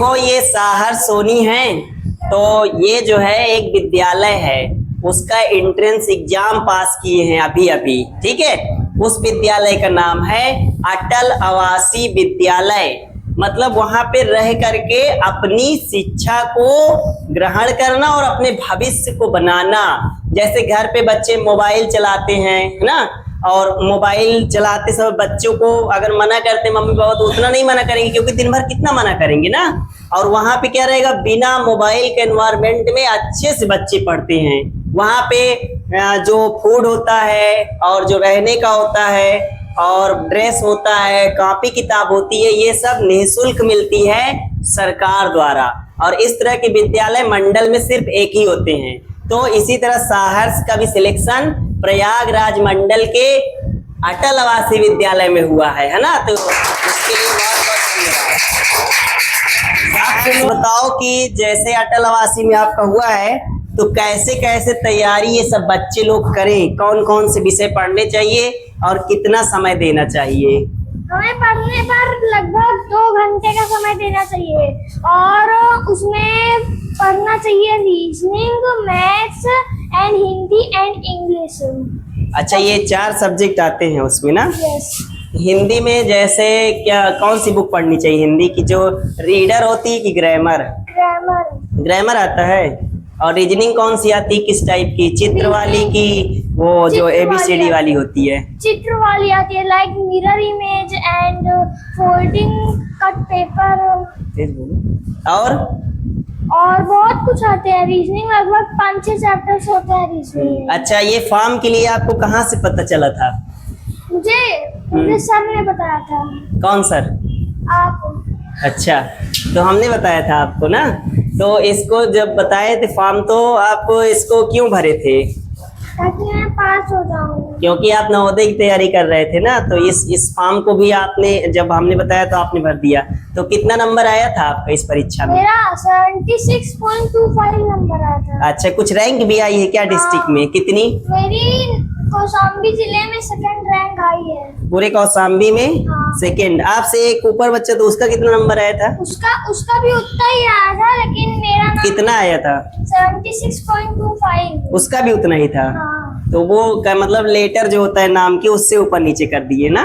देखो ये साहर सोनी है, तो ये जो है एक विद्यालय है, उसका एंट्रेंस एग्जाम पास किए हैं अभी अभी, ठीक है। उस विद्यालय का नाम है अटल आवासीय विद्यालय। मतलब वहां पे रह करके अपनी शिक्षा को ग्रहण करना और अपने भविष्य को बनाना। जैसे घर पे बच्चे मोबाइल चलाते हैं, है ना, और मोबाइल चलाते समय बच्चों को अगर मना करते मम्मी पापा तो उतना नहीं मना करेंगे, क्योंकि दिन भर कितना मना करेंगे ना। और वहां पे क्या रहेगा, बिना मोबाइल के एनवायरनमेंट में अच्छे से बच्चे पढ़ते हैं। वहां पे जो फूड होता है और जो रहने का होता है और ड्रेस होता है, कॉपी किताब होती है, ये सब निःशुल्क मिलती है सरकार द्वारा। और इस तरह के विद्यालय मंडल में सिर्फ एक ही होते हैं। तो इसी तरह सहर्ष का भी सिलेक्शन प्रयागराज मंडल के अटल आवासीय विद्यालय में हुआ है ना। तो उसके लिए बहुत बहुत धन्यवाद। आप बताओ कि जैसे अटल आवासीय में आपका हुआ है, तो कैसे कैसे तैयारी ये सब बच्चे लोग करें, कौन कौन से विषय पढ़ने चाहिए और कितना समय देना चाहिए? हमें पढ़ने पर लगभग 2 घंटे का समय देना चाहिए और उसमें पढ़ना चाहिए reasoning, maths and Hindi and English. अच्छा, ये 4 सब्जेक्ट आते हैं उसमें ना। यस। हिंदी में जैसे क्या कौन सी बुक पढ़नी चाहिए हिंदी की, जो रीडर होती है कि ग्रामर? ग्रामर। ग्रामर आता है। और रीजनिंग कौन सी आती है, किस टाइप की, चित्र वाली की वो जो ABCD वाली होती है? चित्र वाली आती है, like mirror image and folding cut paper. और बहुत कुछ आते हैं। रीजनिंग लगभग 5-6 चैप्टर्स होते हैं रीजनिंग। अच्छा, ये फॉर्म के लिए आपको कहाँ से पता चला था? मुझे सर ने बताया था। कौन सर? आप। अच्छा, तो हमने बताया था आपको ना। तो इसको जब बताए थे फॉर्म, तो आप इसको क्यों भरे थे? ताकि मैं पास हो जाऊं। क्योंकि आप नवोदय की तैयारी कर रहे थे ना, तो इस फॉर्म को भी आपने जब हमने बताया तो आपने भर दिया। तो कितना नंबर आया था आपका इस परीक्षा में? मेरा 76.25 नंबर आया था। अच्छा, कुछ रैंक भी आई है क्या डिस्ट्रिक्ट में? कितनी? मेरी कौशाम्बी जिले में 2nd रैंक आई है। पूरे कौशाम्बी में? हाँ। 2nd। आपसे एक ऊपर बच्चा, तो उसका कितना नंबर आया था? उसका भी उतना ही आया था, लेकिन मेरा नंबर कितना आया था? 76.25। उसका भी उतना ही था। हाँ। तो वो का मतलब लेटर जो होता है नाम की, उससे ऊपर नीचे कर दिए ना।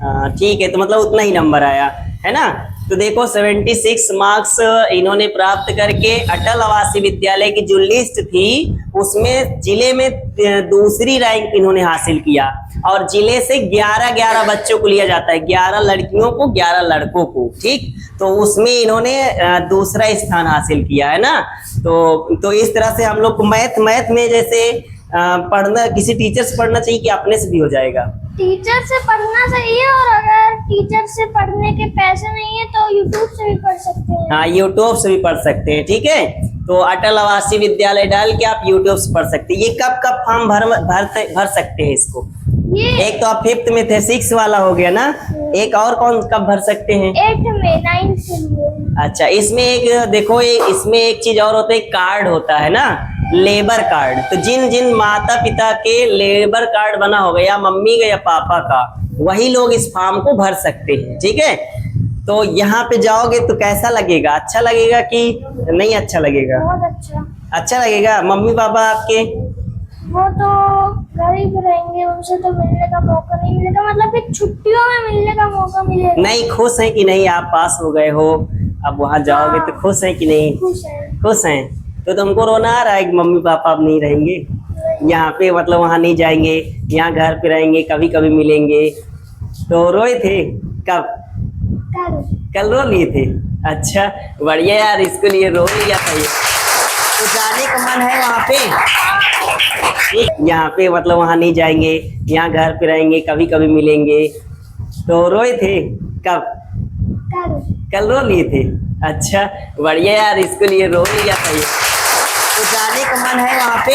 हाँ, ठीक है, तो मतलब उतना ही नंबर आया है ना। तो देखो 76 मार्क्स इन्होंने प्राप्त करके अटल आवासीय विद्यालय की जो लिस्ट थी उसमें जिले में दूसरी रैंक इन्होंने हासिल किया। और जिले से 11 बच्चों को लिया जाता है, 11 लड़कियों को 11 लड़कों को, ठीक। तो उसमें इन्होंने दूसरा स्थान हासिल किया है ना। तो इस तरह से हम लोग को मैथ में जैसे पढ़ना, किसी टीचर से पढ़ना चाहिए कि अपने से भी हो जाएगा? टीचर से पढ़ना चाहिए, और अगर टीचर से पढ़ने के पैसे नहीं है तो यूट्यूब से भी पढ़ सकते हैं। हाँ, यूट्यूब से भी पढ़ सकते हैं, ठीक है। तो अटल आवासीय विद्यालय डाल के आप यूट्यूब से पढ़ सकते हैं। ये कब फॉर्म भर सकते हैं इसको? एक तो आप 5th में थे, 6 वाला हो गया ना। एक और कौन कब भर सकते हैं? 8th में, 9th के लिए। अच्छा, इसमें एक देखो, इसमें एक चीज और होता है, कार्ड होता है ना, लेबर कार्ड। तो जिन जिन माता पिता के लेबर कार्ड बना होगा, या मम्मी का या पापा का, वही लोग इस फॉर्म को भर सकते हैं, ठीक है। तो यहाँ पे जाओगे तो कैसा लगेगा, अच्छा लगेगा कि नहीं अच्छा लगेगा? बहुत अच्छा। अच्छा लगेगा। मम्मी पापा आपके? वो तो गरीब रहेंगे, उनसे तो मिलने का मौका नहीं मिलेगा, मतलब कि छुट्टियों में मिलने का मौका मिलेगा। नहीं, खुश हैं कि नहीं आप पास हो गए हो, अब वहाँ जाओगे तो खुश हैं कि नहीं? खुश है। खुश हैं। तो तुमको रोना आ रहा है कि मम्मी पापा अब नहीं रहेंगे यहाँ पे, मतलब वहाँ नहीं जाएंगे, यहाँ घर पे रहेंगे, कभी कभी मिलेंगे? तो रोए थे कब? कल रो लिए थे। अच्छा, बढ़िया यार, इसके लिए रो लिया था। तो जाने का मन है वहाँ पे? यहाँ पे मतलब वहाँ नहीं जाएंगे, यहाँ घर पे रहेंगे, कभी कभी मिलेंगे? तो रोए थे कब? कल रो लिए थे। अच्छा, बढ़िया यार, इसके लिए रो लिया था। तो जाने का मन है वहाँ पे?